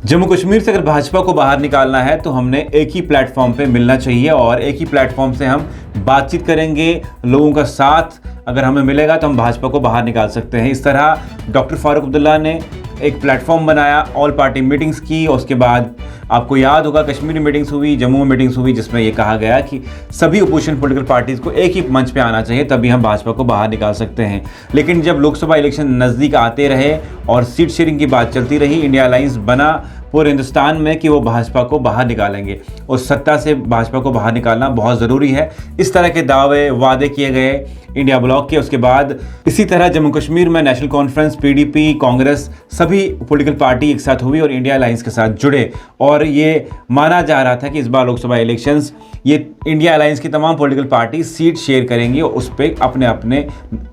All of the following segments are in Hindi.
जम्मू कश्मीर से अगर भाजपा को बाहर निकालना है तो हमने एक ही प्लेटफॉर्म पे मिलना चाहिए और एक ही प्लेटफॉर्म से हम बातचीत करेंगे। लोगों का साथ अगर हमें मिलेगा तो हम भाजपा को बाहर निकाल सकते हैं। इस तरह डॉक्टर फारूक अब्दुल्ला ने एक प्लेटफॉर्म बनाया, ऑल पार्टी मीटिंग्स की। उसके बाद आपको याद होगा कश्मीरी मीटिंग्स हुई, जम्मू में मीटिंग्स हुई, जिसमें ये कहा गया कि सभी अपोजिशन पॉलिटिकल पार्टीज़ को एक ही मंच पे आना चाहिए, तभी हम भाजपा को बाहर निकाल सकते हैं। लेकिन जब लोकसभा इलेक्शन नज़दीक आते रहे और सीट शेयरिंग की बात चलती रही, इंडिया अलायंस बना पूरे हिंदुस्तान में कि वो भाजपा को बाहर निकालेंगे और सत्ता से भाजपा को बाहर निकालना बहुत ज़रूरी है। इस तरह के दावे वादे किए गए इंडिया ब्लॉक के। उसके बाद इसी तरह जम्मू कश्मीर में नेशनल कॉन्फ्रेंस, पीडीपी, कांग्रेस, सभी पॉलिटिकल पार्टी एक साथ हुई और इंडिया अलायंस के साथ जुड़े और ये माना जा रहा था कि इस बार लोकसभा इलेक्शंस ये इंडिया अलायंस की तमाम पॉलिटिकल पार्टी सीट शेयर करेंगी और उस पर अपने अपने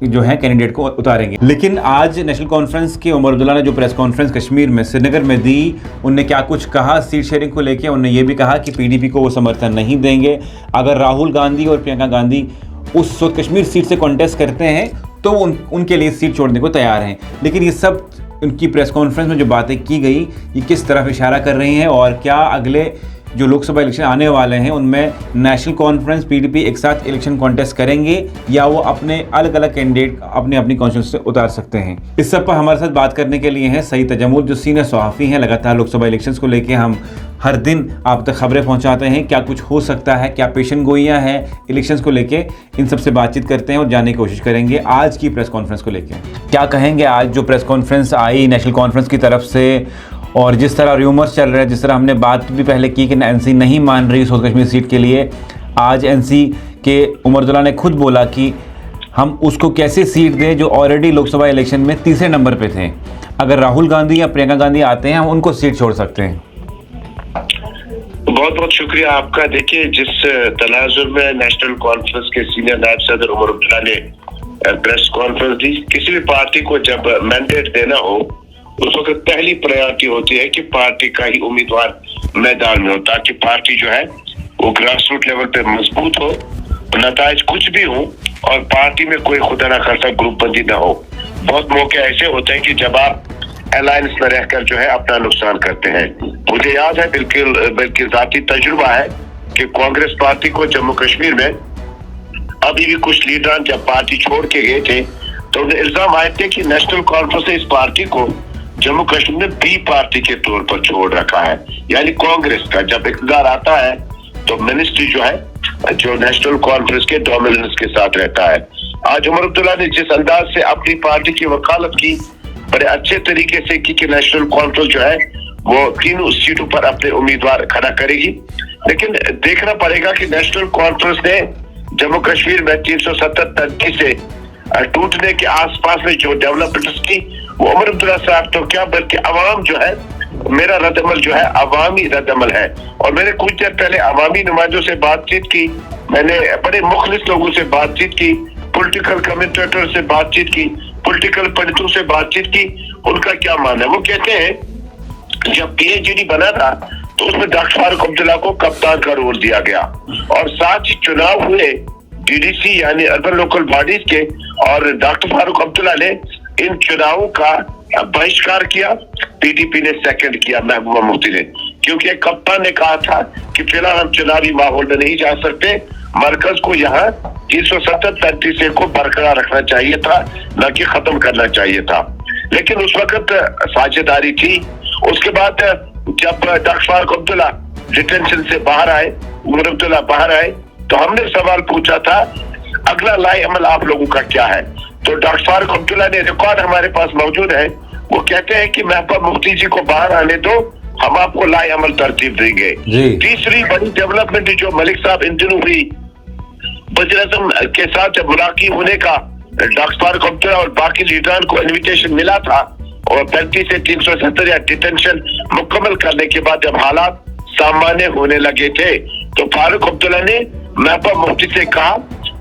जो है कैंडिडेट को उतारेंगे। लेकिन आज नेशनल कॉन्फ्रेंस के उमर अब्दुल्ला ने जो प्रेस कॉन्फ्रेंस कश्मीर में श्रीनगर में दी, उनने क्या कुछ कहा सीट शेयरिंग को लेकर। उन्होंने ये भी कहा कि पीडीपी को वो समर्थन नहीं देंगे। अगर राहुल गांधी और प्रियंका गांधी उस कश्मीर सीट से कॉन्टेस्ट करते हैं तो उनके लिए सीट छोड़ने को तैयार हैं। लेकिन ये सब उनकी प्रेस कॉन्फ्रेंस में जो बातें की गई ये किस तरफ इशारा कर रही हैं और क्या अगले जो लोकसभा इलेक्शन आने वाले हैं उनमें नेशनल कॉन्फ्रेंस, पीडीपी एक साथ इलेक्शन कॉन्टेस्ट करेंगे या वो अपने अलग अलग कैंडिडेट अपनी अपनी कॉन्स्टिट्यूंसी से उतार सकते हैं। इस सब पर हमारे साथ बात करने के लिए हैं सईद तजम्मुल, जो सीनियर सहाफ़ी हैं। लगातार लोकसभा इलेक्शंस को लेकर हम हर दिन आप तक खबरें पहुंचाते हैं। क्या कुछ हो सकता है, क्या पेशन गोइयाँ हैं इलेक्शंस को लेके, इन सब से बातचीत करते हैं और जानने की कोशिश करेंगे आज की प्रेस कॉन्फ्रेंस को लेकर। क्या कहेंगे आज जो प्रेस कॉन्फ्रेंस आई नेशनल कॉन्फ्रेंस की तरफ से और जिस तरह र्यूमर्स चल रहे हैं, जिस तरह हमने बात भी पहले की कि एनसी नहीं मान रही साउथ कश्मीर सीट के लिए, आज एनसी के उमर अब्दुल्ला ने खुद बोला कि हम उसको कैसे सीट दें जो ऑलरेडी लोकसभा इलेक्शन में तीसरे नंबर पे थे। अगर राहुल गांधी या प्रियंका गांधी आते हैं हम उनको सीट छोड़ सकते हैं। बहुत बहुत शुक्रिया आपका। देखिए, जिस तनाजुर में नेशनल कॉन्फ्रेंस के सीनियर नायब सदर उमर अब्दुल्ला ने प्रेस कॉन्फ्रेंस दी, किसी भी पार्टी को जब मैंडेट देना हो उस वक्त पहली प्रायोरिटी होती है कि पार्टी का ही उम्मीदवार मैदान में हो, ताकि पार्टी जो है वो ग्रास रूट लेवल पे मजबूत हो, नताइज कुछ भी हो और पार्टी में कोई खुदा ना खास्ता ग्रुप बंदी ना हो। बहुत मौके ऐसे होते हैं कि जब आप अलायंस में रहकर जो है अपना नुकसान करते हैं। मुझे याद है, बिल्कुल जाती तजुर्बा है कि कांग्रेस पार्टी को जम्मू कश्मीर में अभी भी कुछ लीडर जब पार्टी छोड़ के गए थे तो उन्हें इल्जाम आए थे कि नेशनल कॉन्फ्रेंस ने इस पार्टी को जम्मू कश्मीर में बी पार्टी के तौर पर छोड़ रखा है। यानी कांग्रेस का जब इक़्तिदार आता है तो मिनिस्ट्री जो है जो नेशनल कॉन्फ्रेंस के डोमिनेंस के साथ रहता है। आज उमर अब्दुल्ला ने जिस अंदाज से अपनी पार्टी की वकालत की, बड़े अच्छे तरीके से की कि नेशनल कॉन्फ्रेंस जो है वो तीनों सीटों पर अपने उम्मीदवार खड़ा करेगी। लेकिन देखना पड़ेगा कि नेशनल कॉन्फ्रेंस ने जम्मू कश्मीर में 370 से टूटने के आसपास में जो डेवलपमेंट्स की, वो उमर अब्दुल्ला साहब तो क्या बल्कि अवाम जो है, मेरा रद्दमल जो है अवामी रद्दमल है। और मैंने कुछ देर पहले अवामी नुमाइंदों से बातचीत की, मैंने बड़े मुखलिस लोगों से बातचीत की, पॉलिटिकल कमेंटेटर से बातचीत की, पॉलिटिकल पंडितों से बातचीत की। उनका क्या मानना है? वो कहते हैं जब पीएचडी बना था तो उसमें डॉक्टर फारूक अब्दुल्ला को कप्तान का रोल दिया गया और साथ ही चुनाव हुए डीडीसी यानी अर्बन लोकल बॉडीज के, और डॉक्टर फारूक अब्दुल्ला ने इन चुनावों का बहिष्कार किया, पीडीपी ने सेकंड किया, महबूबा मुफ्ती ने, क्योंकि कप्तान ने कहा था कि फिलहाल हम चुनावी माहौल में नहीं जा सकते, मरकज को यहाँ 370 को बरकरार रखना चाहिए था, न कि खत्म करना चाहिए था। लेकिन उस वक्त साझेदारी थी। उसके बाद जब डॉक्टर फारूक अब्दुल्ला डिटेंशन से बाहर आए, उमर अब्दुल्ला बाहर आए, तो हमने सवाल पूछा था अगला लाई अमल आप लोगों का क्या है। तो डॉक्टर फारूक अब्दुल्ला ने, रिकॉर्ड हमारे पास मौजूद है, वो कहते हैं कि महबूबा मुफ्ती जी को बाहर आने दो, हम आपको लाई अमल तरतीब देंगे। तीसरी बड़ी डेवलपमेंट जो मलिक साहब इन दिनों हुई, वज़ीर आज़म के साथ जब मुलाकात होने का डॉक्टर फारूक अब्दुल्ला और बाकी लीडरान को इन्विटेशन मिला था और 35 से 370 या डिटेंशन मुकम्मल करने के बाद जब हालात सामान्य होने लगे थे तो फारूक अब्दुल्ला ने महबूबा मुफ्ती से कहा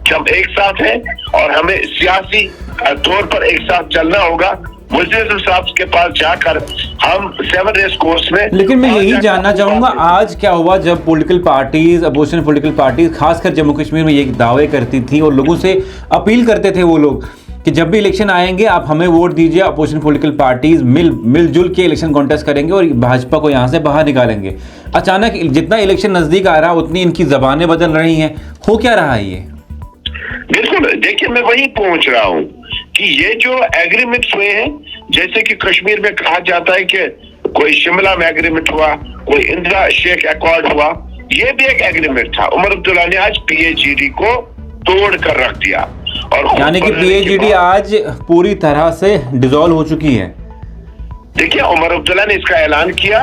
कि हम एक साथ हैं और हमें सियासी तौर पर एक साथ चलना होगा। वज़ीर साहब के पास जाकर हम 7 रेस कोर्स में। लेकिन मैं यही जानना चाहूंगा आज क्या हुआ जब political parties, opposition political parties खासकर जम्मू कश्मीर में ये दावे करती थी और लोगों से अपील करते थे वो लोग कि जब भी इलेक्शन आएंगे आप हमें वोट दीजिए, अपोजिशन पॉलिटिकल पार्टीज मिलजुल के इलेक्शन कॉन्टेस्ट करेंगे और भाजपा को यहाँ से बाहर निकालेंगे। अचानक जितना इलेक्शन नजदीक आ रहा उतनी इनकी जबानें बदल रही हैं, हो क्या रहा है ये? बिल्कुल, देखिए मैं वही पहुंच रहा हूं कि ये जो एग्रीमेंट्स हुए हैं, जैसे कि कश्मीर में कहा जाता है कि कोई शिमला में एग्रीमेंट हुआ, कोई इंदिरा शेख अकॉर्ड हुआ, ये भी एक एग्रीमेंट था। उमर अब्दुल्ला ने आज PAGD को तोड़ कर रख दिया और यानी कि PAGD आज पूरी तरह से डिसॉल्व हो चुकी है। देखिए उमर अब्दुल्ला ने इसका ऐलान किया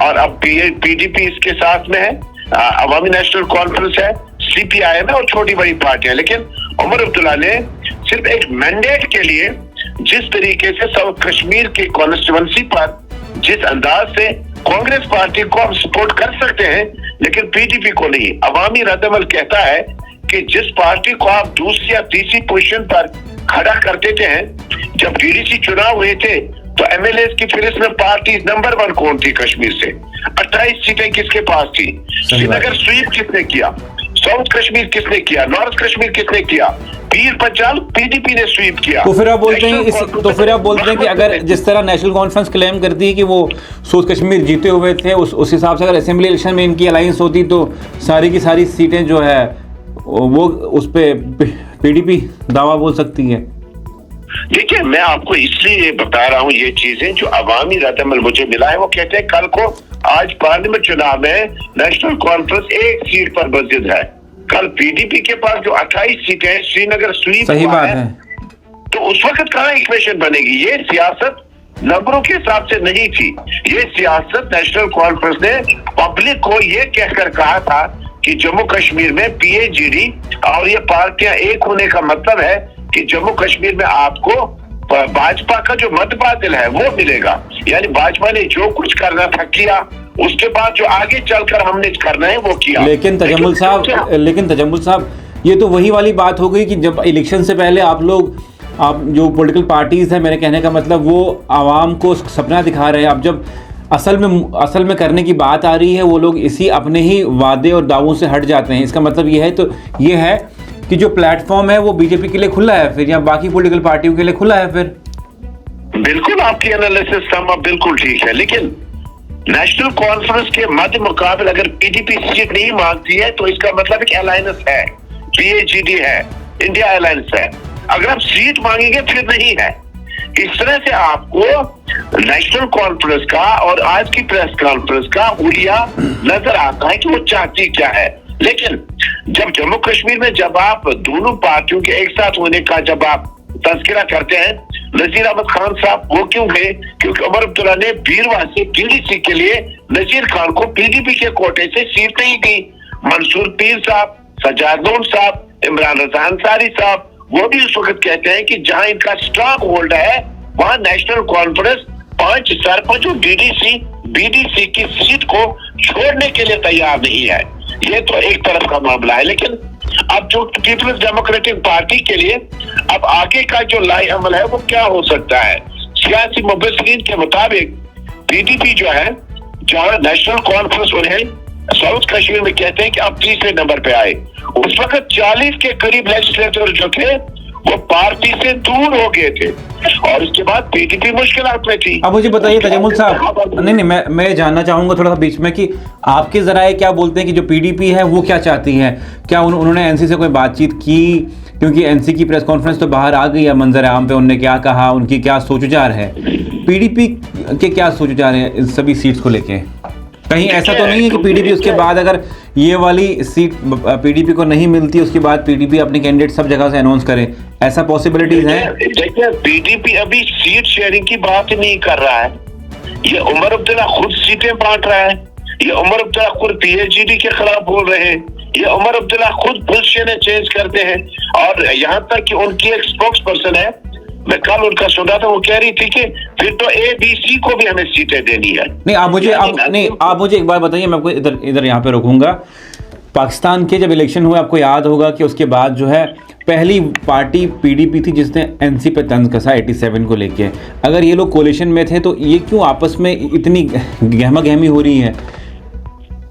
और अब PDP इसके साथ में है, अवामी नेशनल कॉन्फ्रेंस है, CPIM है और छोटी बड़ी पार्टियां। लेकिन उमर अब्दुल्ला ने सिर्फ एक मैंडेट के लिए जिस तरीके से साउथ कश्मीर के कॉन्स्टिट्यूएंसी पर जिस अंदाज से कांग्रेस पार्टी को हम सपोर्ट कर सकते हैं लेकिन PDP को नहीं। अवामी रद्दमल कहता है कि जिस पार्टी को आप दूसरी या तीसरी पोजीशन पर खड़ा कर देते हैं, जब DDC चुनाव हुए थे तो MLAs की फिर इसमें पार्टी नंबर 1 कौन थी कश्मीर से? 28 सीटें किसके पास थी? श्रीनगर स्वीप किसने किया? साउथ कश्मीर किसने किया? नॉर्थ कश्मीर किसने किया? पीर पंजाल PDP ने स्वीप किया। तो फिर आप बोलते हैं कि अगर जिस तरह नेशनल कॉन्फ्रेंस क्लेम करती है कि वो साउथ कश्मीर जीते हुए थे, उस हिसाब से अगर असेंबली इलेक्शन में इनकी अलायंस होती तो सारी की सारी सीटें जो है वो उस पे PDP दावा बोल सकती है। देखिए मैं आपको इसलिए बता रहा हूँ ये चीजें जो अवामी रद्दमल मुझे मिला है। वो कहते हैं कल को आज पार्लियामेंट चुनाव में नेशनल कॉन्फ्रेंस एक सीट पर मस्जिद है। कल PDP के पास जो 28 सीटें हैं, श्रीनगर स्वीप सही बात है, तो उस वक्त कहाँ इक्वेशन बनेगी? ये सियासत नंबरों के हिसाब से नहीं थी, ये सियासत नेशनल कॉन्फ्रेंस ने पब्लिक को ये कहकर कहा था कि जम्मू कश्मीर में PAGD और ये पार्टियां एक होने का मतलब है कि जम्मू कश्मीर में आपको भाजपा का जो मतबादल है वो मिलेगा। यानी भाजपा ने जो कुछ करना था किया, उसके बाद जो आगे चलकर हमने करना है वो किया। लेकिन तजम्मुल साहब ये तो वही वाली बात हो गई कि जब इलेक्शन से पहले आप जो पॉलिटिकल पार्टीज है, मेरे कहने का मतलब वो आवाम को सपना दिखा रहे हैं, अब जब असल में करने की बात आ रही है वो लोग इसी अपने ही वादे और दावों से हट जाते हैं। इसका मतलब ये है कि जो प्लेटफॉर्म है वो बीजेपी के लिए खुला है फिर, या बाकी पॉलिटिकल पार्टियों के लिए खुला है फिर। बिल्कुल आपकी एनालिसिस बिल्कुल ठीक है, लेकिन नेशनल कॉन्फ्रेंस के मध्य मुकाबले अगर PDP सीट नहीं मांगती है तो इसका मतलब एक अलायंस है, PAGD है, इंडिया अलायंस है। अगर आप सीट मांगेंगे फिर नहीं है। इस तरह से आपको नेशनल कॉन्फ्रेंस का और आज की प्रेस कॉन्फ्रेंस का हुलिया नजर आता है कि वो चाहती क्या है। लेकिन जब जम्मू कश्मीर में जब आप दोनों पार्टियों के एक साथ होने का जब आप तस्करा करते हैं, नजीर अहमद खान साहब वो क्यों गए? क्योंकि उमर अब्दुल्ला ने बीरवार से DDC के लिए नजीर खान को PDP के कोटे से सीट नहीं दी। मंसूर पीर साहब, सज्जाद लोन साहब, इमरान रजा अंसारी साहब वो भी उस वक्त कहते हैं कि जहां इनका स्ट्रॉन्ग होल्ड है वहां नेशनल कॉन्फ्रेंस 5 सरपंच और BDC की सीट को छोड़ने के लिए तैयार नहीं है। ये तो एक तरफ का मामला है। लेकिन अब जो पीपल्स डेमोक्रेटिक पार्टी के लिए अब आगे का जो लाई अमल है वो क्या हो सकता है? सियासी मुबस्सिरीन के मुताबिक PDP जो है, जहां नेशनल कॉन्फ्रेंस उन्हें साउथ कश्मीर में कहते हैं कि अब तीसरे नंबर पे आए, उस वक्त 40 के करीब लेजिस्लेटर जो थे वो पार्टी से दूर हो गए थे और उसके बाद PDP मुश्किलात में थी। अब मुझे बताइए तजम्मुल साहब, नहीं मैं जानना चाहूंगा थोड़ा सा बीच में कि आपके जराए क्या बोलते हैं कि जो PDP है वो क्या चाहती है? क्या उन्होंने NC से कोई बातचीत की? क्योंकि NC की प्रेस कॉन्फ्रेंस तो बाहर आ गई है मंजर आम पे, उन्होंने क्या कहा, उनकी क्या सोच विचार है, PDP के क्या सोच विचार है इन सभी सीट्स को लेके? कहीं ऐसा तो नहीं है कि PDP उसके बाद अगर ये वाली सीट PDP को नहीं मिलती उसके बाद PDP अपने कैंडिडेट सब जगह से अनाउंस करे, ऐसा पॉसिबिलिटीज है? देखिए PDP अभी सीट शेयरिंग की बात ही नहीं कर रहा है। ये उमर अब्दुल्ला खुद सीटें बांट रहा है, ये उमर अब्दुल्ला खुद PAGD के खिलाफ बोल रहे हैं, ये उमर अब्दुल्ला खुद पोजीशन चेंज करते हैं और यहाँ तक कि उनकी एक स्पोक्स पर्सन है, मैं कल उनका सुना था, वो कह रही थी कि फिर तो ABC को भी हमें सीटें देनी है। नहीं आप मुझे एक बार बताइए, मैं आपको इधर यहाँ पे रोकूंगा। पाकिस्तान के जब इलेक्शन हुए आपको याद होगा कि उसके बाद जो है पहली पार्टी PDP थी जिसने NC पे तंज कसा 87 को लेके। अगर ये लोग कोलिशन में थे तो ये क्यों आपस में इतनी गहमा गहमी हो रही है?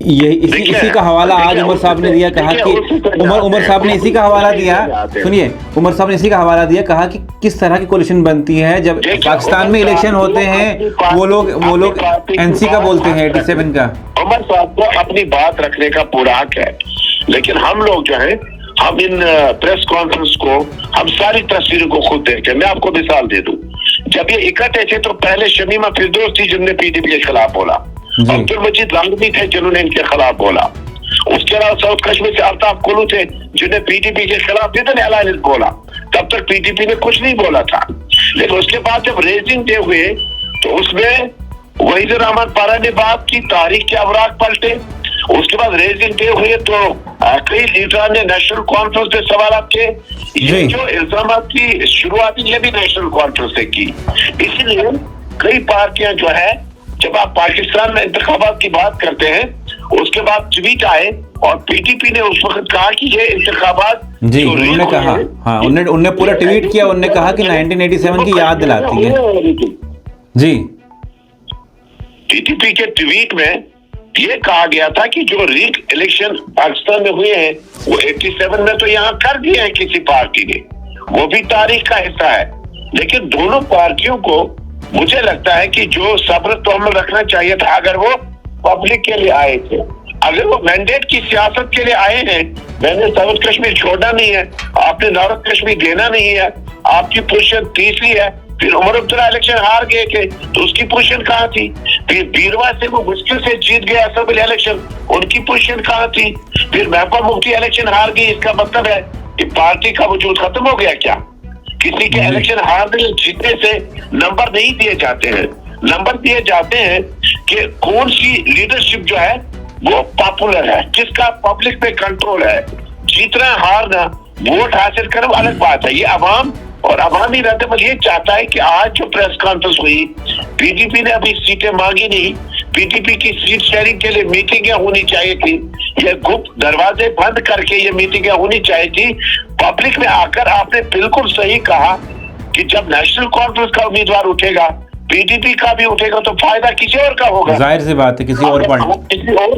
इसी का हवाला आज उमर साहब ने दिया, कहा कि उमर साहब ने इसी का हवाला दिया, सुनिए, उमर साहब ने इसी का हवाला दिया, कहा कि किस तरह की कोलिशन बनती है जब पाकिस्तान में इलेक्शन होते हैं, वो लोग एनसी का बोलते हैं, 87 का। उमर साहब को अपनी बात रखने का पूरा हक है, लेकिन हम लोग जो है, हम इन प्रेस कॉन्फ्रेंस को, हम सारी तस्वीरों को खुद देखते। मैं आपको मिसाल दे दूं, जब ये इकट्ठे थे तो पहले शमीमा फिरदौस थी जिन्होंने पीडीपी के खिलाफ बोला, अब्दुल मजीद लांगवी थे जिन्होंने इनके खिलाफ बोला, उसके अलावा साउथ कश्मीर से अल्ताफ कुलू थे जिन्होंने पीडीपी के खिलाफ इतने अलायंस बोला, तब तक पीडीपी ने कुछ नहीं बोला था। लेकिन उसके बाद जब रेजिंग डे हुए तो उसमें वहीदुर रहमान पारा ने बात की, तारीख के अवराक पलटे, उसके बाद रेजिंग डे हुए तो कई लीडर ने नेशनल कॉन्फ्रेंस में सवाल किए। ये जो इल्जाम की शुरुआत ये भी नेशनल कॉन्फ्रेंस से की। इसलिए कई पार्टियां जो है, जब आप पाकिस्तान में इंतखाबात की बात करते हैं, उसके बाद ट्वीट आए और पीटीपी ने उस वक्त कहा कि ये इंतखाबात, जी उन्होंने कहा, हाँ उन्होंने पूरा ट्वीट किया, उन्होंने कहा कि 1987 की याद दिलाती है। जी, पीटीपी के ट्वीट में ये कहा गया था कि जो रीग इलेक्शन पाकिस्तान में हुए हैं वो 87 में तो यहाँ कर दिए हैं किसी पार्टी ने, वो भी तारीख का हिस्सा है। लेकिन दोनों पार्टियों को मुझे लगता है कि जो सब्र तो हमें रखना चाहिए था, अगर वो पब्लिक के लिए आए थे, अगर वो मैंडेट की सियासत के लिए आए हैं, मैंने साउथ कश्मीर छोड़ना नहीं है, आपने नॉर्थ कश्मीर देना नहीं है, आपकी पोजीशन तीसरी है, फिर उमर अब्दुल्ला इलेक्शन हार गए थे तो उसकी पोजीशन कहाँ थी, फिर बीरवा से वो मुश्किल से जीत गया असेंबली इलेक्शन, उनकी पोजीशन कहाँ थी, फिर महबूबा मुफ्ती इलेक्शन हार गई, इसका मतलब है कि पार्टी का वजूद खत्म हो गया क्या? किसी के इलेक्शन हारने जीतने से नंबर नहीं दिए जाते हैं, नंबर दिए जाते हैं कि कौन सी लीडरशिप जो है वो पॉपुलर है, किसका पब्लिक पे कंट्रोल है। जीतना हारना, वोट हासिल करना अलग बात है, ये अवाम और अवामी रद्दमल ये चाहता है कि आज जो प्रेस कॉन्फ्रेंस हुई, पीडीपी ने अभी सीटें मांगी नहीं, पीडीपी की सीट शेयरिंग के लिए मीटिंगें होनी चाहिए थी, ये गुप्त दरवाजे बंद करके ये मीटिंगें होनी चाहिए थी। पब्लिक में आकर आपने बिल्कुल सही कहा कि जब नेशनल कॉन्फ्रेंस का उम्मीदवार उठेगा, पीडीपी का भी उठेगा तो फायदा किसी और का होगा, जाहिर सी बात है, किसी और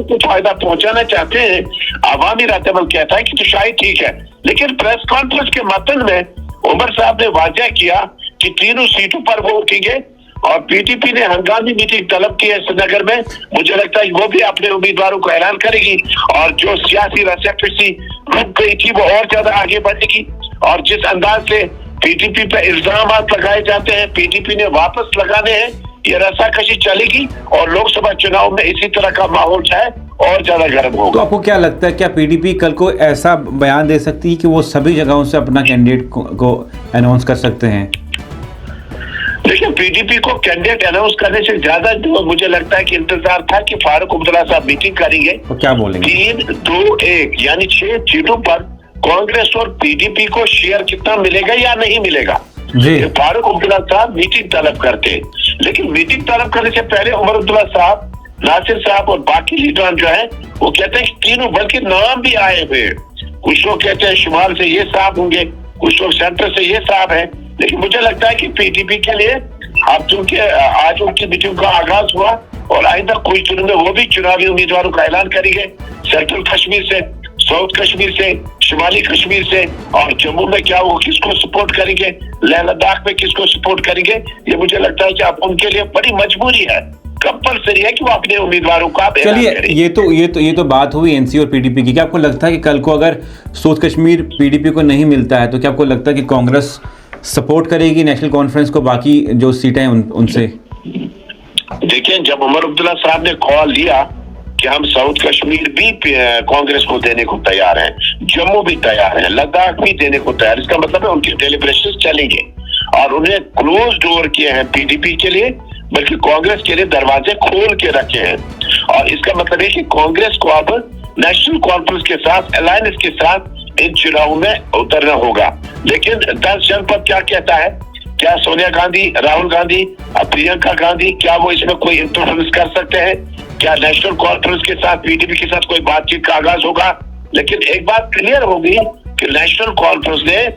को फायदा पहुंचाना चाहते हैं। अवामी रद्दमल कहता है कि तो शायद ठीक है, लेकिन प्रेस कॉन्फ्रेंस के मतन में उमर साहब ने वाजह किया कि तीनों सीटों पर वो उठेंगे और पीटीपी ने हंगामी मीटिंग तलब की है श्रीनगर में। मुझे लगता है वो भी अपने उम्मीदवारों को ऐलान करेगी और जो सियासी रस्साकशी रुक गई थी वो और ज्यादा आगे बढ़ेगी। और जिस अंदाज से पीटीपी पे इल्जाम लगाए जाते हैं, पीटीपी ने वापस लगाने हैं, ये रस्साकशी चलेगी और लोकसभा चुनाव में इसी तरह का माहौल है और ज्यादा गर्म होगा। तो आपको क्या लगता है, क्या पीडीपी कल को ऐसा बयान दे सकती है कि वो सभी जगहों से अपना कैंडिडेट को अनाउंस कर सकते हैं? देखिए, पीडीपी को कैंडिडेट अनाउंस करने से ज्यादा जो मुझे लगता है कि इंतजार था कि फारूक अब्दुल्ला साहब मीटिंग करेंगे, तो क्या बोलेंगे, 3-2-1 यानी 6 सीटों पर कांग्रेस और पीडीपी को शेयर कितना मिलेगा या नहीं मिलेगा। जी, फारूक अब्दुल्ला साहब मीटिंग तलब करते, लेकिन मीटिंग तलब करने से पहले उमर अब्दुल्ला साहब, नासिर साहब और बाकी लीडर जो है वो कहते हैं कि तीनों, बल्कि नाम भी आए हुए, कुछ लोग कहते हैं शुमाल से ये साहब होंगे, कुछ लोग सेंटर से ये साहब है। लेकिन मुझे लगता है कि पीडीपी के लिए अब चूंकि आज उनकी मीटिंग का आगाज हुआ और आइंदा कुछ दिनों में वो भी चुनावी उम्मीदवारों का ऐलान करेंगे, सेंट्रल कश्मीर से, साउथ कश्मीर से, शुमाली कश्मीर से, और जम्मू में क्या वो किसको सपोर्ट करेंगे, लेह लद्दाख में किसको सपोर्ट करेंगे। ये मुझे लगता है कि अब उनके लिए बड़ी मजबूरी है, कंपलसरी है कि वो अपने उम्मीदवारों का चलिए ये तो बात हुई एनसी और पीडीपी की। क्या आपको लगता है कि कल को अगर साउथ कश्मीर पीडीपी को नहीं मिलता है तो क्या आपको लगता है कि कांग्रेस सपोर्ट करेगी नेशनल कॉन्फ्रेंस को, बाकी जो सीटें हैं उनसे? देखिए, जब उमर अब्दुल्ला साहब ने कॉल लिया कि हम साउथ कश्मीर भी कांग्रेस को देने को तैयार हैं, जम्मू भी तैयार है, लद्दाख भी देने को तैयार, इसका मतलब है उनके डेलिब्रेशन चलेंगे और उन्हें क्लोज डोर किए हैं पीडीपी के लिए, बल्कि कांग्रेस के लिए दरवाजे खोल के रखे हैं। और इसका मतलब है कि कांग्रेस को अब नेशनल कॉन्फ्रेंस के साथ, अलायंस के साथ इन चुनाव में उतरना होगा। लेकिन 10 जनपद क्या कहता है, क्या सोनिया गांधी, राहुल गांधी, प्रियंका गांधी, क्या वो इसमें कोई इंटरफेरेंस कर सकते हैं? क्या नेशनल कॉन्फ्रेंस के साथ, पीडीपी के साथ कोई बातचीत का आगाज होगा? लेकिन एक बात क्लियर होगी कि नेशनल कॉन्फ्रेंस ने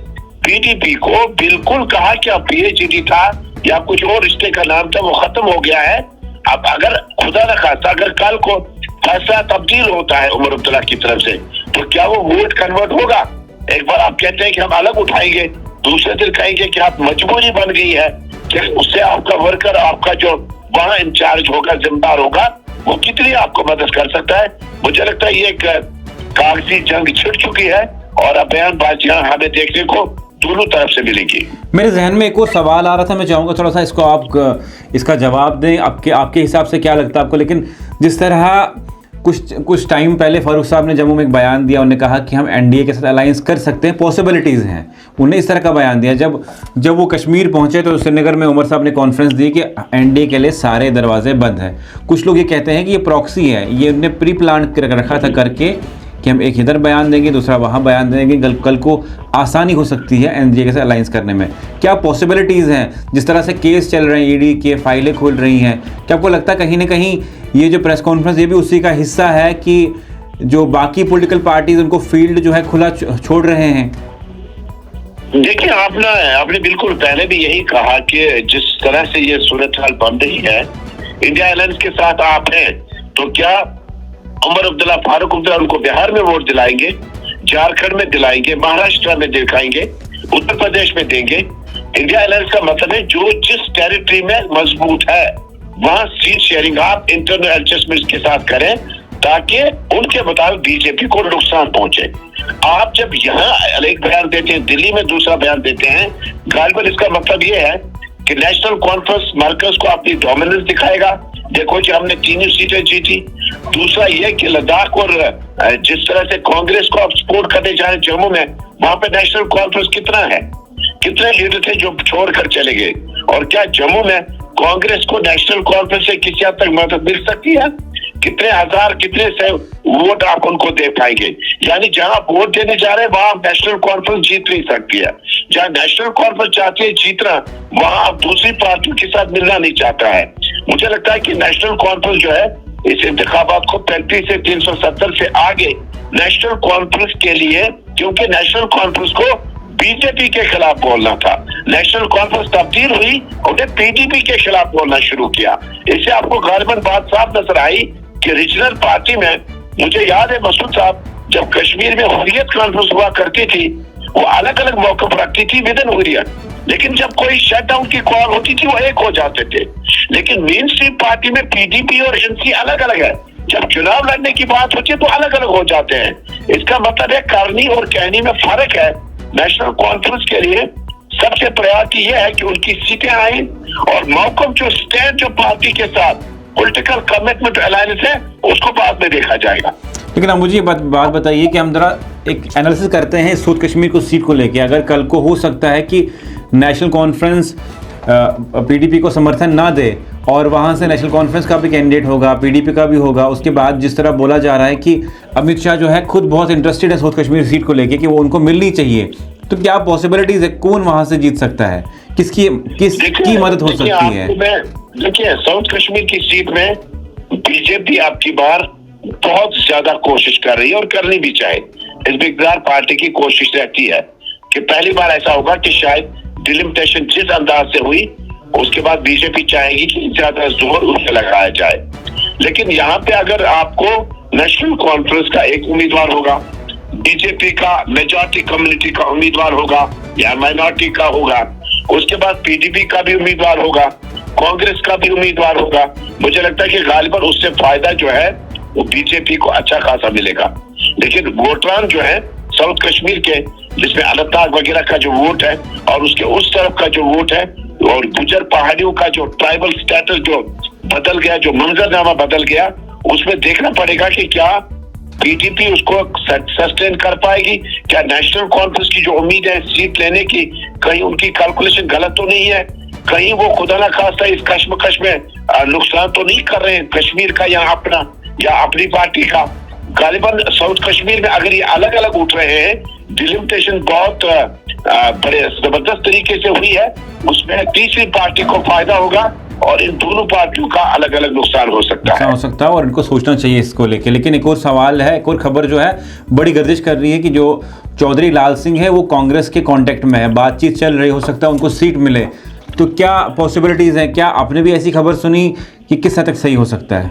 पीडीपी को बिल्कुल कहा कि अब पीएचडी था या कुछ और रिश्ते का नाम था, वो खत्म हो गया है। अब अगर खुदा न खास्ता अगर कल को फैसला तब्दील होता है उमर अब्दुल्ला की तरफ से, तो क्या वो वोट कन्वर्ट होगा? एक बार आप कहते हैं कि हम अलग उठाएंगे, दूसरे दिन कहेंगे कि आप मजबूरी बन गई है, कि उससे आपका वर्कर, आपका जो वहां इंचार्ज होगा, जिम्मेदार होगा, वो कितनी आपको मदद कर सकता है? मुझे लगता है ये एक कागजी जंग छिड़ चुकी है और अब बयानबाजियां हमें देखने को दोनों तरफ से मिलेगी। मेरे जहन में एक और सवाल आ रहा था, मैं चाहूँगा थोड़ा सा इसको आप इसका जवाब दें। आपके हिसाब से क्या लगता है आपको? लेकिन जिस तरह कुछ टाइम पहले फारूक साहब ने जम्मू में एक बयान दिया, उन्होंने कहा कि हम एनडीए के साथ अलायंस कर सकते हैं, पॉसिबिलिटीज़ हैं, उन्होंने इस तरह का बयान दिया। जब वो कश्मीर पहुंचे तो श्रीनगर में उमर साहब ने कॉन्फ्रेंस दी कि एनडीए के लिए सारे दरवाजे बंद हैं। कुछ लोग ये कहते हैं कि ये प्रॉक्सी है, ये उन्होंने प्री प्लान रखा था करके कि हम एक इधर बयान देंगे, दूसरा वहाँ बयान देंगे, कल को आसानी हो सकती है एनडीए के साथ अलायंस करने में। क्या पॉसिबिलिटीज़ हैं? जिस तरह से केस चल रहे हैं, ईडी के फाइलें खोल रही हैं, क्या आपको लगता है कहीं ना कहीं ये जो प्रेस कॉन्फ्रेंस ये भी उसी का हिस्सा है कि जो बाकी पॉलिटिकल पार्टीज उनको फील्ड जो है खुला छोड़ रहे हैं? देखिए, आपने बिल्कुल पहले भी यही कहा कि जिस तरह से ये सूरत हाल बन रही है, इंडिया अलायंस के साथ आप हैं, तो क्या उमर अब्दुल्ला, फारूक अब्दुल्ला उनको बिहार में वोट दिलाएंगे, झारखंड में दिलाएंगे, महाराष्ट्र में दिखाएंगे, उत्तर प्रदेश में देंगे? इंडिया अलायंस का मतलब है जो जिस टेरिटरी में मजबूत है वहां सीट शेयरिंग आप इंटरनल एडजस्टमेंट के साथ करें, ताकि उनके मुताबिक बीजेपी को नुकसान पहुंचे। आप जब यहाँ एक बयान देते हैं, दिल्ली में दूसरा बयान देते हैं, गालिबन इसका मतलब ये है कि नेशनल कॉन्फ्रेंस मरकज को अपनी डोमिनेंस दिखाएगा, देखो जी हमने 3 सीटें जीती। दूसरा ये कि लद्दाख और जिस तरह से कांग्रेस को आप सपोर्ट करने जा रहे हैं जम्मू में, वहां पे नेशनल कॉन्फ्रेंस कितना है, कितने लीडर थे जो छोड़कर चले गए? और क्या जम्मू में कांग्रेस को नेशनल कॉन्फ्रेंस से किसी हद तक मदद मिल सकती है? कितने हजार, कितने से वोट आप उनको दे पाएंगे? यानी जहां आप वोट देने जा रहे हैं वहां नेशनल कॉन्फ्रेंस जीत नहीं सकती है। जहां नेशनल कॉन्फ्रेंस चाहती है जीतना, वहां आप दूसरी पार्टियों के साथ मिलना नहीं चाहता है। मुझे लगता है कि नेशनल कॉन्फ्रेंस जो है इस इंतखाबात को 35 से 370 से आगे नेशनल कॉन्फ्रेंस के लिए, क्योंकि नेशनल कॉन्फ्रेंस को बीजेपी के खिलाफ बोलना था, नेशनल कॉन्फ्रेंस तब्दील हुई, उन्हें पीडीपी के खिलाफ बोलना शुरू किया। इससे आपको गालिबन बात साफ नजर आई कि रीजनल पार्टी में, मुझे याद है मसूद साहब जब कश्मीर में हुर्रियत कॉन्फ्रेंस हुआ करती थी, वो अलग अलग मौके पर रखती थी विद इन हुर्रियत, लेकिन जब कोई शटडाउन की कॉल होती थी वो एक हो जाते थे। लेकिन मेन स्ट्रीम पार्टी में पीडीपी और एनसी अलग अलग है, जब चुनाव लड़ने की बात होती है तो अलग अलग हो जाते हैं। इसका मतलब है करनी और कहनी में फर्क है। नेशनल कॉन्फ्रेंस के लिए सबसे प्रायोरिटी ये है कि उनकी सीटें आए और मौकम जो स्टैंड जो पार्टी के साथ पॉलिटिकल कमिटमेंट अलायंस है उसको बाद में देखा जाएगा। लेकिन आप मुझे ये बात बताइए कि हम जरा एक एनालिसिस करते हैं साउथ कश्मीर को सीट को लेके। अगर कल को हो सकता है कि नेशनल कॉन्फ्रेंस पीडीपी को समर्थन ना दे और वहाँ से नेशनल कॉन्फ्रेंस का भी कैंडिडेट होगा, पीडीपी का भी होगा, उसके बाद जिस तरह बोला जा रहा है कि अमित शाह जो है खुद बहुत इंटरेस्टेड है साउथ कश्मीर सीट को लेके कि वो उनको मिलनी चाहिए, तो क्या पॉसिबिलिटीज है कौन वहाँ से जीत सकता है? किसकी मदद हो सकती है? देखिए, साउथ कश्मीर की सीट में बीजेपी आपकी बार बहुत ज्यादा कोशिश कर रही है और करनी भी चाहे। इस बिगदार पार्टी की कोशिश रहती है कि पहली बार ऐसा होगा कि शायद डिलिमिटेशन जिस अंदाज से हुई उसके बाद बीजेपी चाहेगी कि ज्यादा जोर उससे लगाया जाए। लेकिन यहाँ पे अगर आपको नेशनल कॉन्फ्रेंस का एक उम्मीदवार होगा, बीजेपी का मेजॉरिटी कम्युनिटी का उम्मीदवार होगा या माइनॉरिटी का होगा, उसके बाद पीडीपी का भी उम्मीदवार होगा, कांग्रेस का भी उम्मीदवार होगा, मुझे लगता है कि गालिबन उससे फायदा जो है वो बीजेपी को अच्छा खासा मिलेगा। लेकिन वोटरान जो है साउथ कश्मीर के, जिसमें अनंतनाग वगैरह का जो वोट है और उसके उस तरफ का जो वोट है और गुजर पहाड़ियों का जो ट्राइबल स्टेटस जो बदल गया, जो मंजरनामा बदल गया, उसमें देखना पड़ेगा कि क्या पीडीपी उसको सस्टेन कर पाएगी, क्या नेशनल कॉन्फ्रेंस की जो उम्मीद है सीट लेने की, कहीं उनकी कैलकुलेशन गलत तो नहीं है, कहीं वो खुदा ना खास्ता इस कश्मकश में नुकसान तो नहीं कर रहे हैं कश्मीर का या अपना या अपनी पार्टी का। गालिबन साउथ कश्मीर में अगर ये अलग अलग उठ रहे हैं, डिलिमिटेशन बहुत बड़े जबरदस्त तरीके से हुई है, उसमें तीसरी पार्टी को फायदा होगा और इन दोनों पार्टियों का अलग अलग नुकसान हो सकता है और इनको सोचना चाहिए इसको लेके। लेकिन एक और सवाल है, एक और खबर जो है बड़ी गर्दिश कर रही है कि जो चौधरी लाल सिंह है वो कांग्रेस के कांटेक्ट में है, बातचीत चल रही, हो सकता है उनको सीट मिले, तो क्या पॉसिबिलिटीज है? क्या आपने भी ऐसी खबर सुनी कि किस हद तक सही हो सकता है?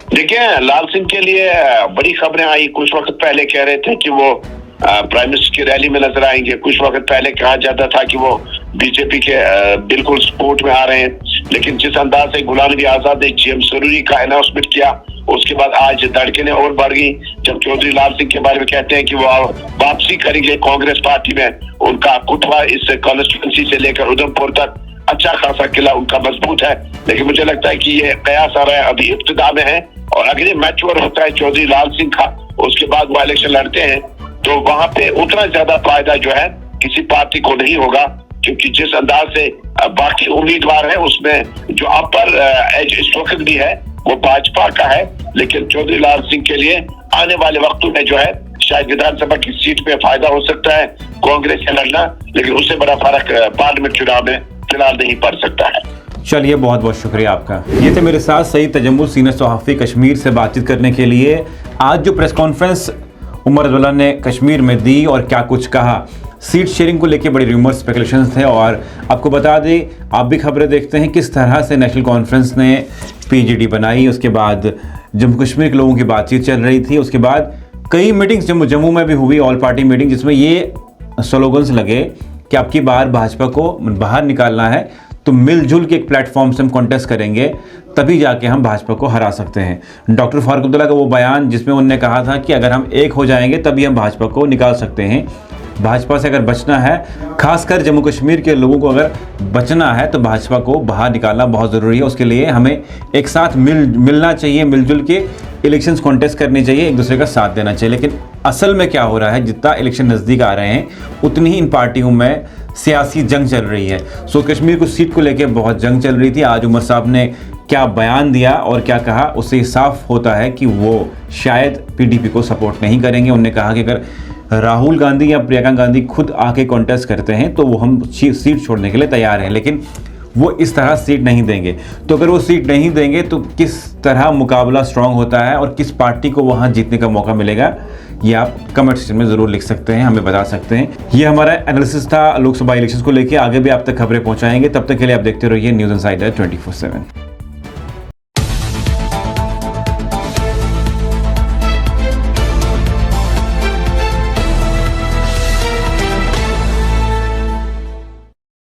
देखिए, लाल सिंह के लिए बड़ी खबरें आई। कुछ वक्त पहले कह रहे थे कि वो प्राइम मिनिस्टर की रैली में नजर आएंगे। कुछ वक्त पहले कहा जाता था कि वो बीजेपी के बिल्कुल सपोर्ट में आ रहे हैं। लेकिन जिस अंदाज से गुलाम नबी आजाद ने GM सरूरी का अनाउंसमेंट किया, उसके बाद आज धड़कनें और बढ़ गई जब चौधरी लाल सिंह के बारे में कहते हैं कि वो वापसी करेंगे कांग्रेस पार्टी में। उनका कुटवा इस कॉन्स्टिट्यूंसी से लेकर उधमपुर तक अच्छा खासा किला उनका मजबूत है। लेकिन मुझे लगता है कि ये कयास आ रहा है, अभी इब्तिदा में है, और अगर ये मैच्योर होता है चौधरी लाल सिंह का, उसके बाद वो इलेक्शन लड़ते हैं, तो वहां पे उतना ज्यादा फायदा जो है किसी पार्टी को नहीं होगा। क्योंकि जिस अंदाज से बाकी उम्मीदवार है उसमें जो अपर एज इस वक्त भी है वो भाजपा का है। लेकिन चौधरी लाल सिंह के लिए आने वाले वक्तों में जो है शायद विधानसभा की सीट पे फायदा हो सकता है कांग्रेस से लड़ना, लेकिन उससे बड़ा फर्क पार्लियामेंट चुनाव में फिलहाल नहीं पड़ सकता है। चलिए, बहुत बहुत शुक्रिया आपका। ये थे मेरे साथ सईद तजम्मुल, सीनियर सहाफ़ी कश्मीर से बातचीत करने के लिए। आज जो प्रेस कॉन्फ्रेंस उमर अब्दुल्ला ने कश्मीर में दी और क्या कुछ कहा, सीट शेयरिंग को लेके बड़ी रूमर्स स्पेकुलेशन थे। और आपको बता दें, आप भी खबरें देखते हैं किस तरह से नेशनल कॉन्फ्रेंस ने PGD बनाई, उसके बाद जम्मू कश्मीर के लोगों की बातचीत चल रही थी, उसके बाद कई मीटिंग्स जम्मू में भी हुई, ऑल पार्टी मीटिंग, जिसमें ये स्लोगन्स लगे कि आपकी बार भाजपा को बाहर निकालना है तो मिलजुल के एक प्लेटफॉर्म से हम कॉन्टेस्ट करेंगे, तभी जाके हम भाजपा को हरा सकते हैं। डॉक्टर फारूक अब्दुल्ला का वो बयान जिसमें उन्होंने कहा था कि अगर हम एक हो जाएंगे तभी हम भाजपा को निकाल सकते हैं। भाजपा से अगर बचना है, खासकर जम्मू कश्मीर के लोगों को अगर बचना है, तो भाजपा को बाहर निकालना बहुत ज़रूरी है। उसके लिए हमें एक साथ मिलना चाहिए, मिलजुल के इलेक्शंस कॉन्टेस्ट करने चाहिए, एक दूसरे का साथ देना चाहिए। लेकिन असल में क्या हो रहा है, जितना इलेक्शन नज़दीक आ रहे हैं उतनी ही इन पार्टियों में सियासी जंग चल रही है। सो कश्मीर को सीट को लेकर बहुत जंग चल रही थी। आज उमर साहब ने क्या बयान दिया और क्या कहा, उससे साफ होता है कि वो शायद PDP को सपोर्ट नहीं करेंगे। उन्होंने कहा कि अगर राहुल गांधी या प्रियंका गांधी खुद आके कॉन्टेस्ट करते हैं तो वो हम सीट छोड़ने के लिए तैयार हैं, लेकिन वो इस तरह सीट नहीं देंगे। तो अगर वो सीट नहीं देंगे तो किस तरह मुकाबला स्ट्रांग होता है और किस पार्टी को वहाँ जीतने का मौका मिलेगा, ये आप कमेंट सेक्शन में ज़रूर लिख सकते हैं, हमें बता सकते हैं। ये हमारा एनालिसिस था लोकसभा इलेक्शंस को लेकर। आगे भी आप तक खबरें पहुँचाएंगे। तब तक के लिए आप देखते रहिए न्यूज़ इनसाइडर 24/7।